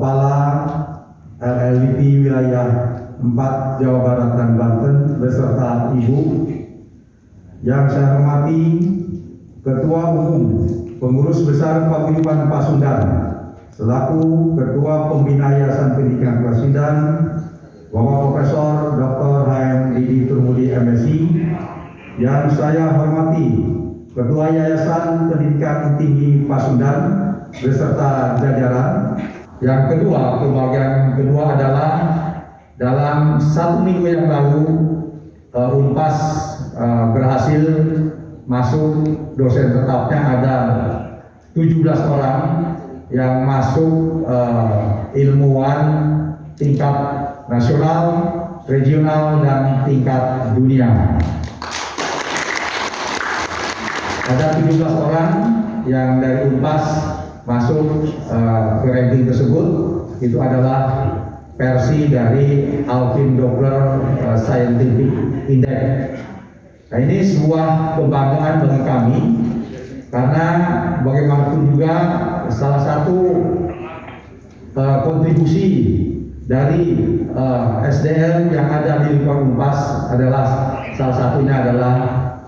Kepala LLDP Wilayah 4 Jawa Barat dan Banten beserta Ibu. Yang saya hormati Ketua Umum Pengurus Besar Paguyuban Pasundan selaku Ketua Pembina Yayasan Pendidikan Pasundan, Bapak Profesor Dr. H.M. Didi Turmudi MSI. Yang saya hormati Ketua Yayasan Pendidikan Tinggi Pasundan beserta jajaran. Yang kedua, kebagian kedua adalah dalam 1 minggu yang lalu Unpas berhasil masuk dosen tetapnya ada 17 orang yang masuk ilmuwan tingkat nasional, regional, dan tingkat dunia. Ada 17 orang yang dari Unpas masuk ke ranking tersebut. Itu adalah versi dari Alvin Doppler Scientific Index. Nah, ini sebuah kebanggaan bagi kami karena bagaimanapun juga salah satu kontribusi dari SDM yang ada di lingkungan Unpas adalah salah satunya adalah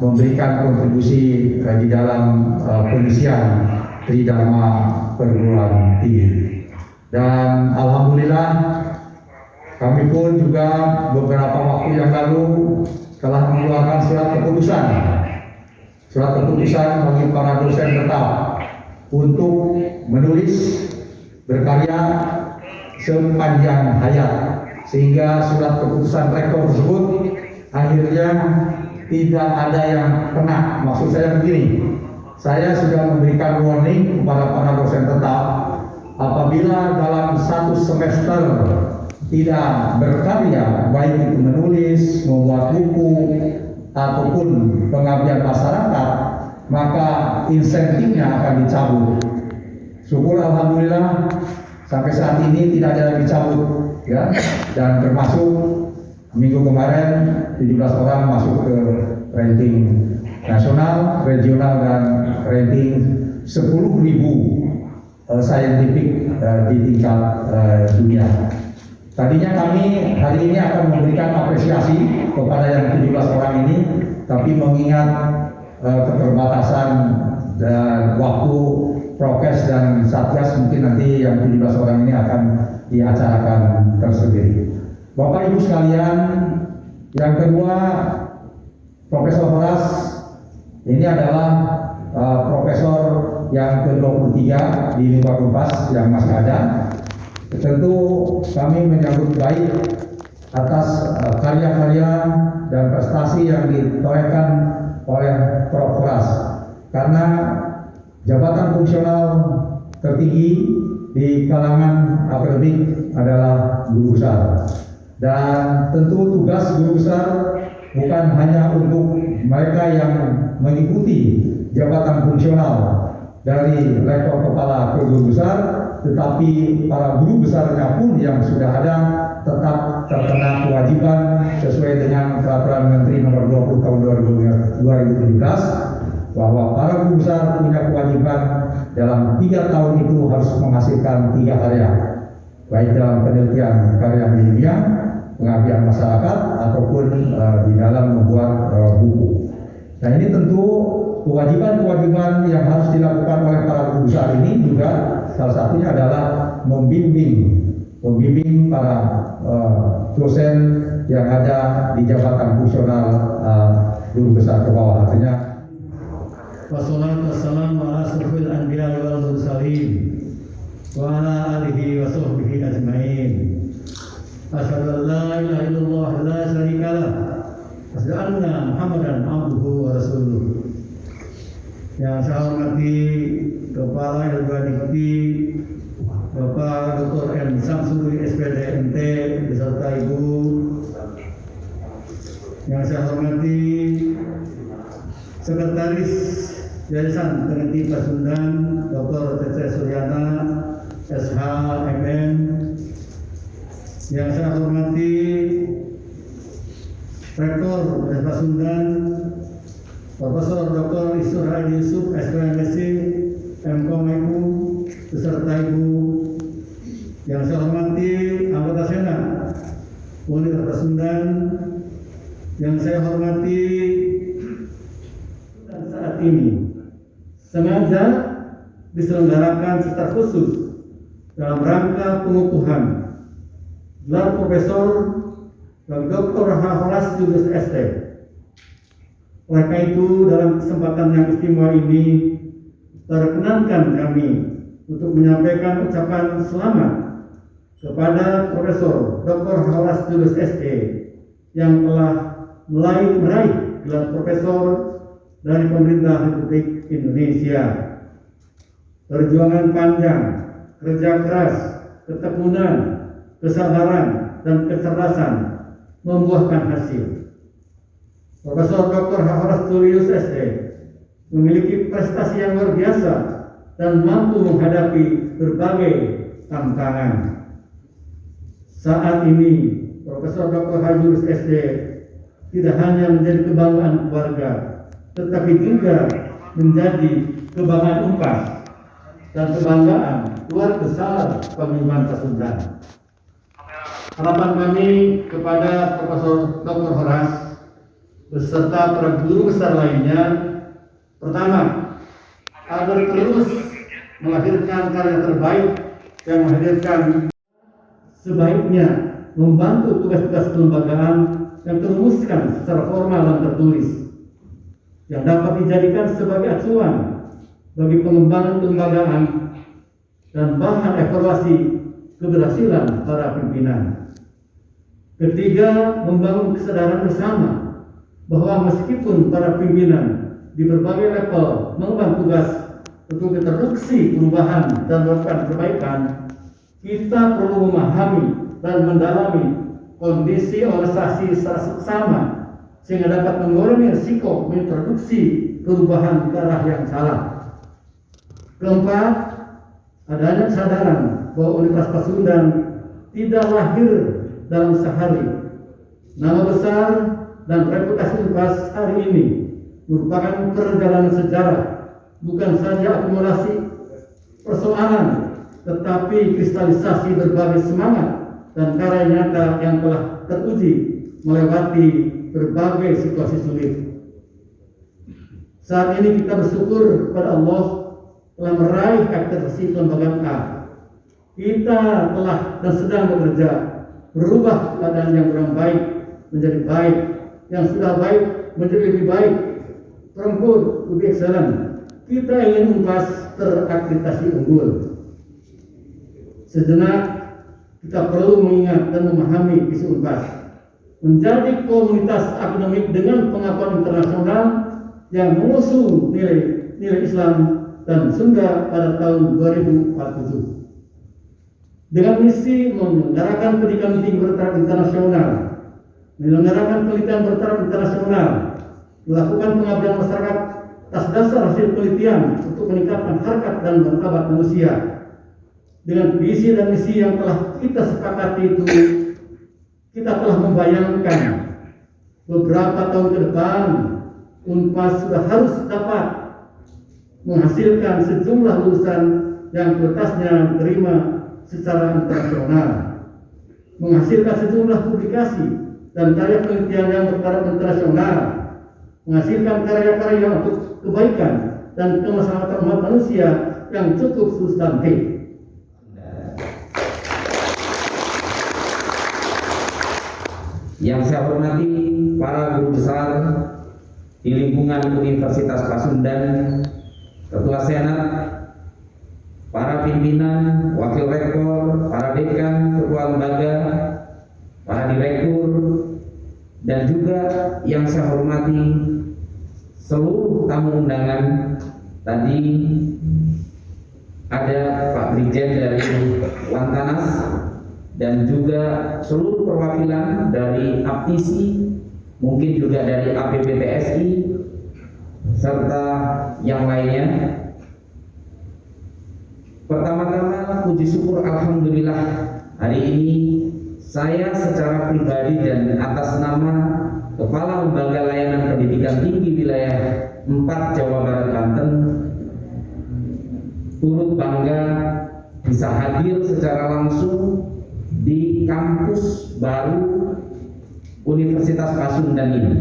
memberikan kontribusi di dalam pengisian Tridharma perguruan tinggi. Dan alhamdulillah kami pun juga beberapa waktu yang lalu telah mengeluarkan surat keputusan bagi para dosen tetap untuk menulis berkarya sepanjang hayat, sehingga surat keputusan rektor tersebut akhirnya tidak ada yang kena. Maksud saya begini, saya sudah memberikan warning kepada para dosen tetap, apabila dalam 1 semester tidak berkarya, baik itu menulis, membuat buku, ataupun pengabdian masyarakat, maka insentifnya akan dicabut. Syukur alhamdulillah sampai saat ini tidak ada yang dicabut, ya. Dan termasuk minggu kemarin 17 orang masuk ke ranking nasional, regional, dan ranking 10.000 scientific di tingkat dunia. Tadinya kami hari ini akan memberikan apresiasi kepada yang 17 orang ini, tapi mengingat keterbatasan dan waktu prokes dan satgas, mungkin nanti yang 17 orang ini akan diacarakan tersendiri. Bapak Ibu sekalian, yang kedua, Profesor Horas ini adalah profesor yang ke-23 di lingkungan Unpas yang masih ada. Tentu kami menyambut baik atas karya-karya dan prestasi yang ditorehkan oleh Prof. Horas, karena jabatan fungsional tertinggi di kalangan akademik adalah guru besar. Dan tentu tugas guru besar bukan hanya untuk mereka yang mengikuti jabatan fungsional dari rektor kepala ke guru besar, tetapi para guru besarnya pun yang sudah ada tetap terkena kewajiban sesuai dengan Peraturan Menteri Nomor 20 Tahun 2017, bahwa para guru besar punya kewajiban dalam 3 tahun itu harus menghasilkan 3 karya, baik dalam penelitian karya ilmiah, pengabdian masyarakat, ataupun di dalam membuat buku. Nah, ini tentu kewajiban-kewajiban yang harus dilakukan oleh para guru besar ini juga salah satunya adalah membimbing para dosen yang ada di jabatan fungsional guru besar ke bawah. Artinya wassalatu wassalamu ala asrofil anbiya wal mursalin wa ala alihi wa sahbihi ajmain. Asyhadu an la ilaha illallah la syarika lah, asyhadu anna Muhammadan abduhu wa rasuluh. Yang saya hormati Kepala LBDikti Bapak Dr. M. Samsuri SPD MT beserta Ibu. Yang saya hormati Sekretaris Yayasan Peneliti Pasundan Dr. C.C. Suryana SH MM. Yang saya hormati Rektor Pasundan Profesor Dr. Isur Hadi Yusuf SPMSc MKMU beserta Ibu. Yang saya hormati anggota Senat Universitas Pasundan, yang saya hormati dan saat ini sengaja diselenggarakan secara khusus dalam rangka pengukuhan gelar Profesor dan Dr. Horas Julius ST. Oleh karena itu, dalam kesempatan yang istimewa ini, perkenankan kami untuk menyampaikan ucapan selamat kepada Profesor Dr. Horas Julius ST yang telah meraih gelar Profesor dari pemerintah Republik Indonesia. Perjuangan panjang, kerja keras, ketekunan, kesabaran, dan kecerdasan membuahkan hasil. Profesor Dr. Horas Julius ST memiliki prestasi yang luar biasa dan mampu menghadapi berbagai tantangan. Saat ini, Profesor Dr. Julius ST tidak hanya menjadi kebanggaan keluarga, tetapi juga menjadi kebanggaan UNPAS dan kebanggaan keluarga besar Pemimpinan Pasundan. Harapan kami kepada Profesor Dr. Horas beserta para guru besar lainnya, pertama, agar terus melahirkan karya terbaik yang menghadirkan sebaiknya membantu tugas-tugas kelembagaan yang terumuskan secara formal dan tertulis, yang dapat dijadikan sebagai acuan bagi pengembangan kelembagaan dan bahan evaluasi keberhasilan para pimpinan. Ketiga, membangun kesadaran bersama bahwa meskipun para pimpinan di berbagai level mengemban tugas untuk introduksi perubahan dan melakukan perbaikan, kita perlu memahami dan mendalami kondisi organisasi secara seksama sehingga dapat mengurangi risiko mengintroduksi perubahan ke arah yang salah. Keempat, adanya kesadaran bahwa Universitas Pasundan tidak lahir dalam sehari. Nama besar dan reputasi Unpas hari ini merupakan perjalanan sejarah, bukan saja akumulasi persoalan, tetapi kristalisasi berbagai semangat dan karya nyata yang telah teruji melewati berbagai situasi sulit. Saat ini kita bersyukur kepada Allah telah meraih akreditasi kelembagaan A. Kita telah dan sedang bekerja berubah keadaan yang kurang baik menjadi baik, yang sudah baik menjadi lebih baik, perempuan lebih excellent. Kita ingin Unpas terakreditasi unggul. Sejenak kita perlu mengingat dan memahami visi Unpas menjadi komunitas akademik dengan pengakuan internasional yang mengusung nilai Islam dan Sunda pada tahun 2047. Dengan misi menyelenggarakan pendidikan tinggi bertaraf internasional, menyelenggarakan penelitian bertaraf internasional, melakukan pengabdian masyarakat atas dasar hasil penelitian untuk meningkatkan harkat dan martabat manusia. Dengan visi dan misi yang telah kita sepakati itu, kita telah membayangkan beberapa tahun ke depan Unpas sudah harus dapat menghasilkan sejumlah lulusan yang kualitasnya diterima secara internasional, menghasilkan sejumlah publikasi dan karya penelitian yang bertaraf internasional, menghasilkan karya-karya untuk kebaikan dan kemaslahatan umat manusia yang cukup substantif. Yang saya hormati para guru besar di lingkungan Universitas Pasundan, Ketua Senat, para pimpinan, wakil rektor, para dekan, ketua lembaga, para direktur, dan juga yang saya hormati seluruh tamu undangan. Tadi ada Pak Brigjen dari Lantanas dan juga seluruh perwakilan dari APTISI, mungkin juga dari APPTSI, serta yang lainnya. Pertama-tama puji syukur alhamdulillah hari ini saya secara pribadi dan atas nama Kepala Lembaga Layanan Pendidikan Tinggi Wilayah 4 Jawa Barat Banten turut bangga bisa hadir secara langsung di kampus baru Universitas Pasundan ini.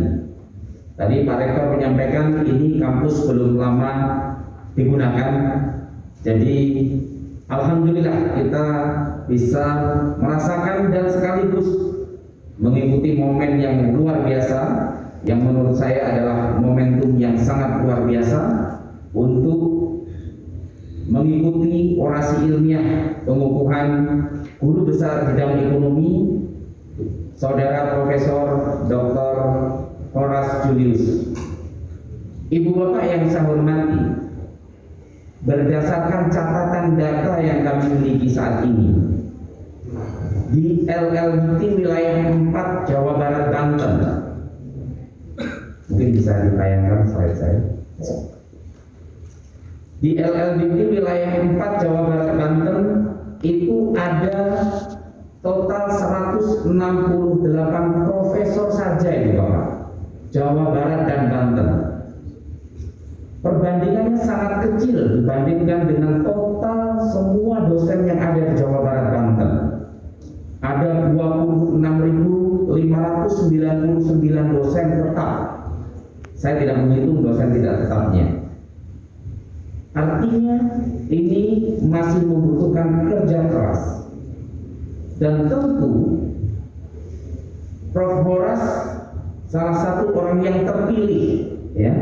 Tadi Pak Rektor menyampaikan ini kampus belum lama digunakan, jadi alhamdulillah kita bisa merasakan dan sekaligus mengikuti momen yang luar biasa, yang menurut saya adalah momentum yang sangat luar biasa untuk mengikuti orasi ilmiah pengukuhan guru besar bidang ekonomi Saudara Profesor Dr. Horas Julius. Ibu bapak yang saya hormati, berdasarkan catatan data yang kami miliki saat ini, di LLBT wilayah 4 Jawa Barat Banten, mungkin bisa ditayangkan slide saya. Di LLBT wilayah 4 Jawa Barat Banten itu ada total 168 profesor saja itu Bapak, Jawa Barat dan Banten. Perbandingannya sangat kecil dibandingkan dengan total semua dosen yang ada di Jawa Barat Banten. Ada 26.599 dosen tetap. Saya tidak menghitung dosen tidak tetapnya. Artinya ini masih membutuhkan kerja keras. Dan tentu Prof. Horas salah satu orang yang terpilih ya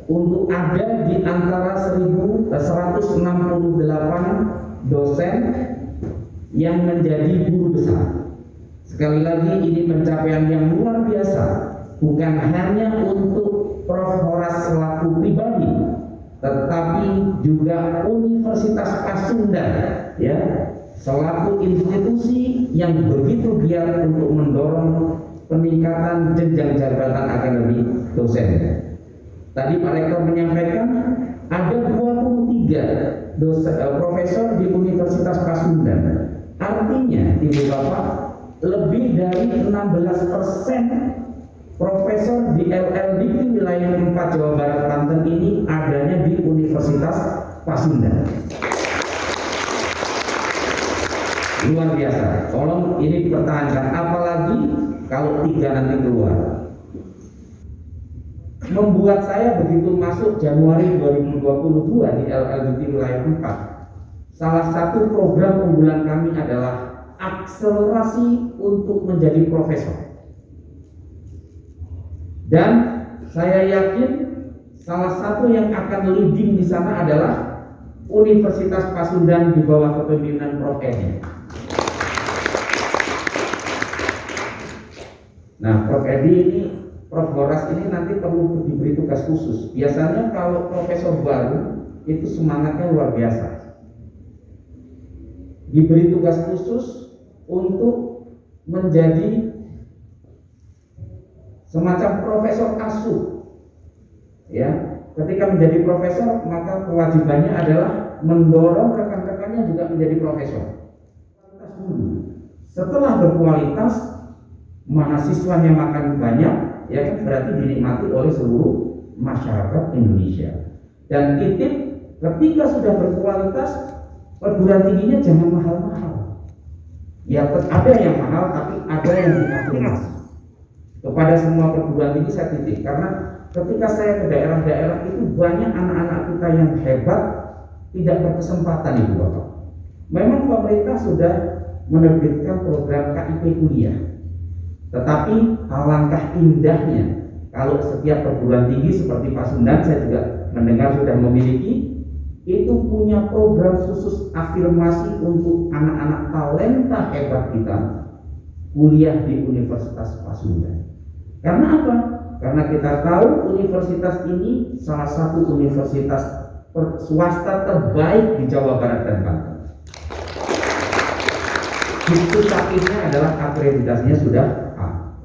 untuk ada di antara 168 dosen yang menjadi guru besar. Sekali lagi ini pencapaian yang luar biasa, bukan hanya untuk Prof. Horas selaku pribadi, tetapi juga Universitas Pasundan ya selaku institusi yang begitu giat untuk mendorong peningkatan jenjang jabatan akademik dosen. Tadi Pak Rektor menyampaikan ada 23 profesor di Universitas Pasundan. Artinya, Ibu Bapak, lebih dari 16% profesor di LLBT wilayah 4 Jawa Barat Banten ini adanya di Universitas Pasundan. Luar biasa, tolong ini dipertahankan, apalagi kalau 3 nanti keluar. Membuat saya begitu masuk Januari 2022 di LLBT wilayah 4, salah satu program unggulan kami adalah akselerasi untuk menjadi profesor. Dan saya yakin salah satu yang akan leading di sana adalah Universitas Pasundan di bawah kepemimpinan Prof. Edi. Nah, Prof. Edi ini, Prof. Horas ini nanti perlu diberi tugas khusus. Biasanya kalau profesor baru itu semangatnya luar biasa. Diberi tugas khusus untuk menjadi semacam profesor asuh. Ya, ketika menjadi profesor maka kewajibannya adalah mendorong rekan-rekannya juga menjadi profesor. Setelah berkualitas, mahasiswanya makan banyak, ya kan, berarti dinikmati oleh seluruh masyarakat Indonesia. Dan titip, ketika sudah berkualitas, perguruan tingginya jangan mahal-mahal. Ya ada yang mahal, tapi ada yang diafirmasi. Kepada semua perguruan tinggi saya titip, karena ketika saya ke daerah-daerah itu banyak anak-anak kita yang hebat tidak berkesempatan, Ibu Bapak. Memang pemerintah sudah menerbitkan program KIP kuliah, tetapi alangkah indahnya kalau setiap perguruan tinggi seperti Pasundan, saya juga mendengar sudah memiliki, itu punya program khusus afirmasi untuk anak-anak talenta hebat kita kuliah di Universitas Pasundan. Karena apa? Karena kita tahu universitas ini salah satu universitas swasta terbaik di Jawa Barat dan Banten. Itu sakitnya adalah akreditasinya sudah A.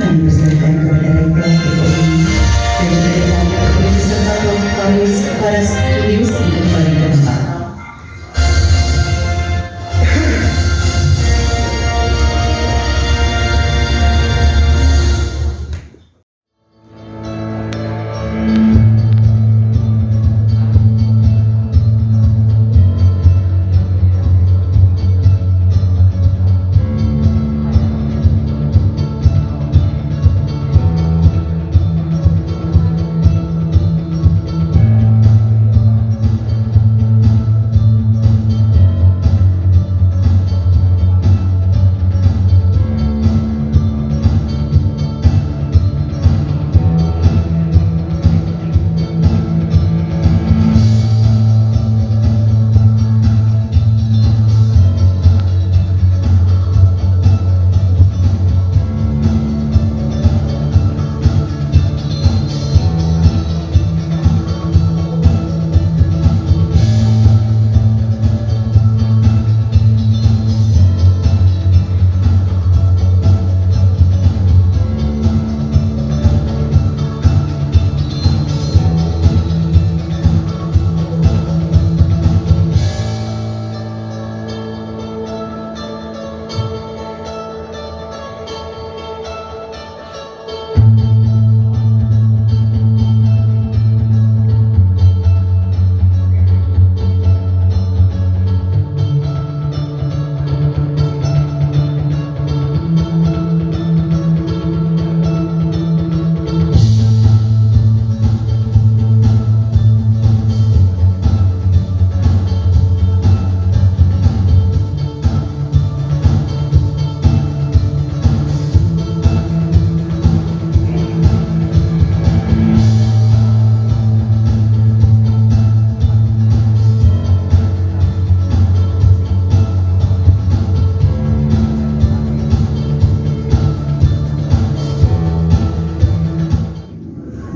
kami persilakan kepada Rektor PKUI dan juga Dekan PKUI serta para studius untuk kembali ke tempat.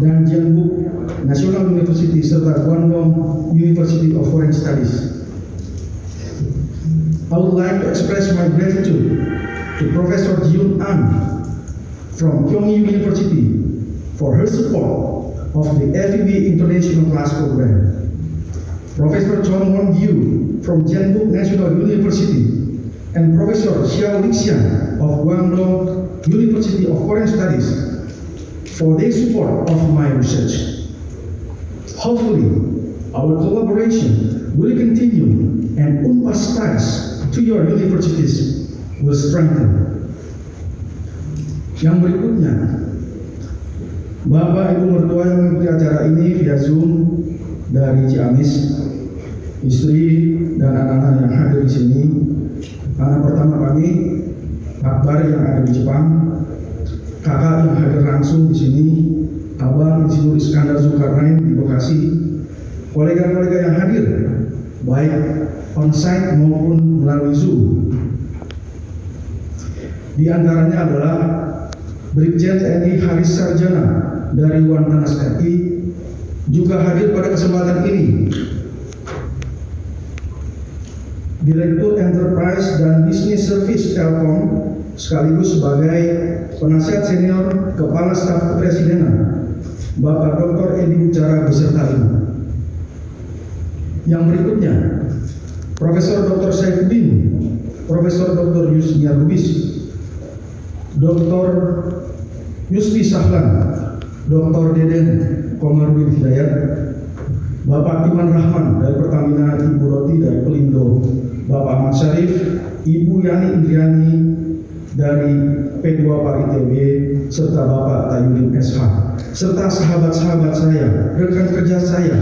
dan Jeonbuk National University serta Guangdong University of Foreign Studies. I would like to express my gratitude to Professor Jun An from Kyongyu University for her support of the FEB International Class Program. Professor Chong Won-gyu from Jeonbuk National University and Professor Xiao Lixian of Guangdong University of Foreign Studies for their support of my research. Hopefully, our collaboration will continue and UNPAS ties to your universities will strengthen. Yang berikutnya, Bapak Ibu mertua yang mengikuti acara ini via Zoom dari Ciamis, istri dan anak-anak yang hadir di sini. Anak pertama kami, Akbar yang ada di Jepang, kakak yang hadir langsung di sini, abang Insinyur Iskandar Zulkarnain di Bekasi, kolega-kolega yang hadir, baik onsite maupun melalui Zoom. Di antaranya adalah Brigjen TNI Haris Sarjana dari Wantanas RI juga hadir pada kesempatan ini. Direktur Enterprise dan Business Service Telkom sekaligus sebagai penasihat senior Kepala Staf Kepresidenan, Bapak Dr. Edi Ucara beserta ibu. Yang berikutnya, Profesor Dr. Saifuddin, Profesor Dr. Yusnia Lubis, Dr. Yusfi Sahlan, Dr. Deden Komarudin Hidayat, Bapak Iman Rahman dari Pertamina, Ibu Roti dari Pelindo, Bapak Ahmad Syarif, Ibu Yani Indriani dari P2 Par ITB, serta Bapak Tayudin SH, serta sahabat-sahabat saya, rekan kerja saya,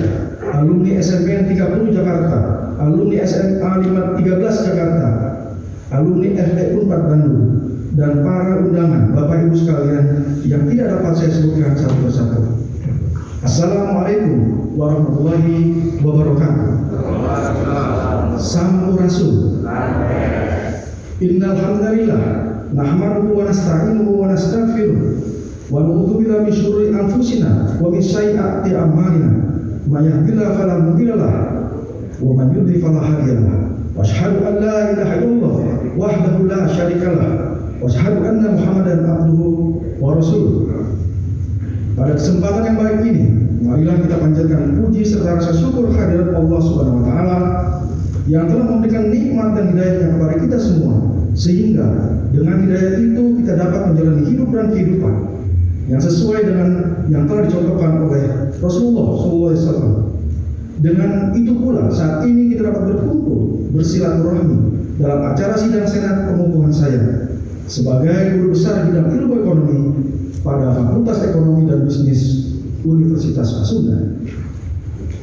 alumni SMPN 30 Jakarta, alumni SMA 13 Jakarta, alumni FE 4 Bandung, dan para undangan Bapak Ibu sekalian yang tidak dapat saya sebutkan satu persatu. Assalamualaikum warahmatullahi wabarakatuh. Sampurasun. Innal hamdalillah nahmaduhu wa nasta'inuhu wa nastaghfiruh wa na'udzu billahi min syururi anfusina wa min sayyiati a'malina may yahdihillahu fala mudilla lahu wa man yudlil fala hadiya lahu wa asyhadu an la ilaha illallah wahdahu la syarika lahu wa wa asyhadu anna Muhammadan abduhu wa rasuluh. Pada kesempatan yang baik ini, marilah kita panjatkan puji serta rasa syukur kehadirat Allah Subhanahu wa taala yang telah memberikan nikmat dan hidayahnya kepada kita semua, sehingga dengan hidayah itu kita dapat menjalani hidup dan kehidupan yang sesuai dengan yang telah dicontohkan oleh Rasulullah SAW. Dengan itu pula saat ini kita dapat berkumpul bersilaturahmi dalam acara sidang senat pengukuhan saya sebagai guru besar bidang ilmu ekonomi pada Fakultas Ekonomi dan Bisnis Universitas Pasundan.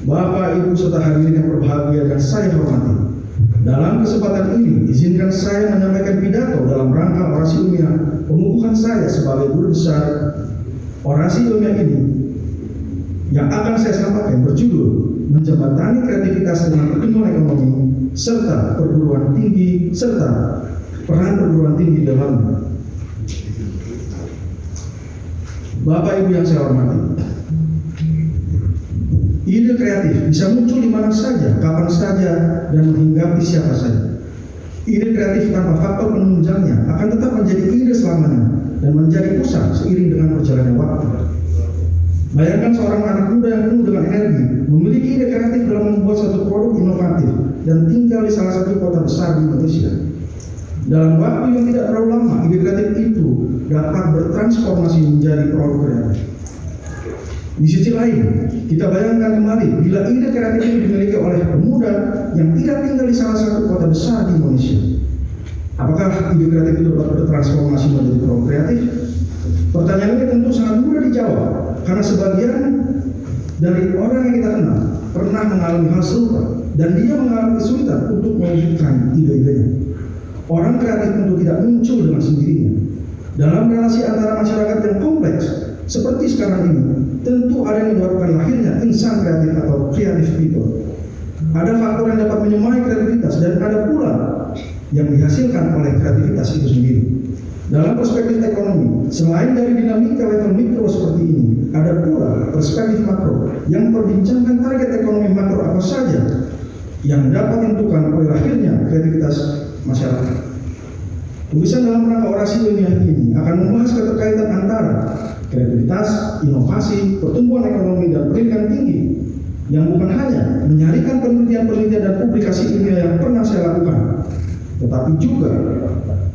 Bapak, Ibu, serta hadirin yang berbahagia dan saya hormati, dalam kesempatan ini izinkan saya menyampaikan pidato dalam rangka orasi ilmiah pengukuhan saya sebagai guru besar. Orasi ilmiah ini yang akan saya sampaikan berjudul Menjembatani Kreativitas dengan Pertumbuhan Ekonomi serta Perguruan Tinggi serta Peran Perguruan Tinggi dalamnya. Bapak, Ibu yang saya hormati, ide kreatif bisa muncul di mana saja, kapan saja, dan menghinggapi siapa saja. Ide kreatif tanpa faktor penunjangnya akan tetap menjadi ide selamanya dan menjadi pusat seiring dengan berjalannya waktu. Bayangkan seorang anak muda yang penuh dengan energi memiliki ide kreatif dalam membuat satu produk inovatif dan tinggal di salah satu kota besar di Indonesia. Dalam waktu yang tidak terlalu lama, ide kreatif itu dapat bertransformasi menjadi produk kreatif. Di sisi lain, kita bayangkan kembali bila ide kreatif itu dimiliki oleh pemuda yang tidak tinggal di salah satu kota besar di Indonesia. Apakah ide kreatif itu dapat bertransformasi menjadi produk kreatif? Pertanyaan ini tentu sangat mudah dijawab, karena sebagian dari orang yang kita kenal pernah mengalami hal serupa dan dia mengalami kesulitan untuk mewujudkan ide-idenya. Orang kreatif tentu tidak muncul dengan sendirinya. Dalam relasi antara masyarakat yang kompleks seperti sekarang ini, tentu ada yang menyebabkan lahirnya insan kreatif atau creative people. Ada faktor yang dapat menyemai kreativitas dan ada pula yang dihasilkan oleh kreativitas itu sendiri. Dalam perspektif ekonomi, selain dari dinamika level mikro seperti ini, ada pula perspektif makro yang memperbincangkan target ekonomi makro apa saja yang dapat ditentukan oleh lahirnya kreativitas masyarakat. Tulisan dalam rangka orasi ilmiah ini akan membahas keterkaitan antara kreativitas, inovasi, pertumbuhan ekonomi, dan pendidikan tinggi yang bukan hanya menyarikan penelitian-penelitian dan publikasi ilmiah yang pernah saya lakukan, tetapi juga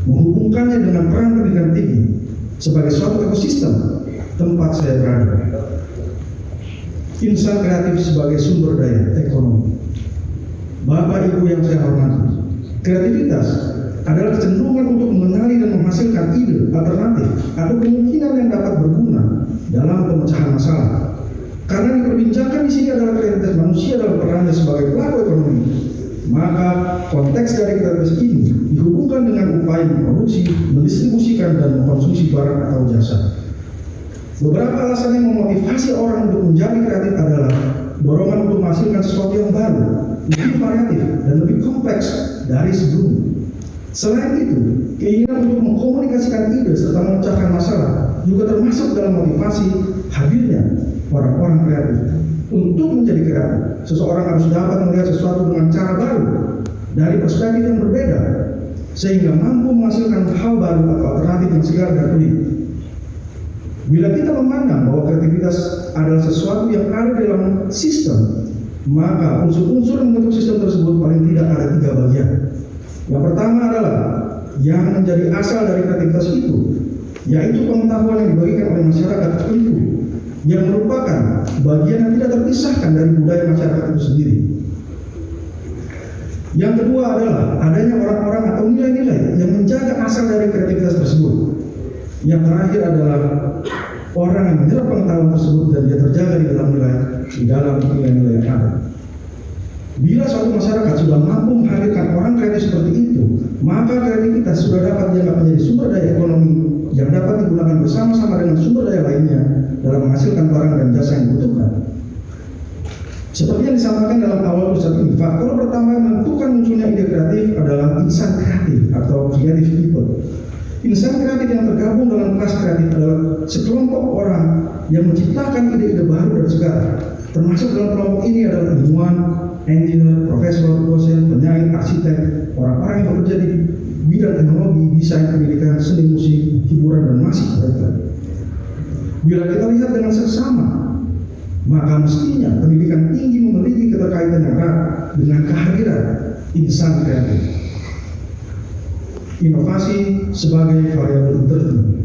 menghubungkannya dengan peran pendidikan tinggi sebagai suatu ekosistem tempat saya berada. Insan kreatif sebagai sumber daya ekonomi. Bapak, Ibu yang saya hormati, kreativitas adalah kecenderungan untuk mengenali dan menghasilkan ide alternatif atau kemungkinan yang dapat berguna dalam pemecahan masalah. Karena diperbincangkan di sini adalah kreativitas manusia dalam perannya sebagai pelaku ekonomi, maka konteks dari kreativitas ini dihubungkan dengan upaya memproduksi, mendistribusikan, dan mengkonsumsi barang atau jasa. Beberapa alasan yang memotivasi orang untuk menjadi kreatif adalah dorongan untuk menghasilkan sesuatu yang baru, lebih variatif, dan lebih kompleks dari sebelumnya. Selain itu, keinginan untuk mengkomunikasikan ide serta memecahkan masalah juga termasuk dalam motivasi hadirnya orang-orang kreatif. Untuk menjadi kreatif, seseorang harus dapat melihat sesuatu dengan cara baru dari perspektif yang berbeda, sehingga mampu menghasilkan hal baru atau alternatif yang segar dan unik. Bila kita memandang bahwa kreativitas adalah sesuatu yang ada dalam sistem, maka unsur-unsur yang membentuk sistem tersebut paling tidak ada 3 bagian. Yang pertama adalah yang menjadi asal dari kreativitas itu, yaitu pengetahuan yang dibagikan oleh masyarakat tertentu, yang merupakan bagian yang tidak terpisahkan dari budaya masyarakat itu sendiri. Yang kedua adalah adanya orang-orang atau nilai-nilai yang menjaga asal dari kreativitas tersebut. Yang terakhir adalah orang yang menyerap pengetahuan tersebut dan dia terjaga di dalam nilai-nilai yang ada. Bila suatu masyarakat sudah mampu menghadirkan orang kreatif seperti itu, maka kreativitas sudah dapat dianggap menjadi sumber daya ekonomi yang dapat digunakan bersama-sama dengan sumber daya lainnya dalam menghasilkan barang dan jasa yang dibutuhkan. Seperti yang disampaikan dalam awal tulisan ini, faktor pertama yang menentukan munculnya ide kreatif adalah insan kreatif atau creative people. Insan kreatif yang tergabung dalam kelas kreatif adalah sekelompok orang yang menciptakan ide-ide baru dan segar. Termasuk dalam kelompok ini adalah ilmuwan, engineer, profesor, dosen, penyair, arsitek, orang-orang yang bekerja di bidang bidang teknologi, desain, pendidikan, seni musik, hiburan, dan masih banyak lagi. Bila kita lihat dengan seksama, maka mestinya pendidikan tinggi memiliki keterkaitan yang erat dengan kehadiran insan kreatif. Inovasi sebagai variabel interview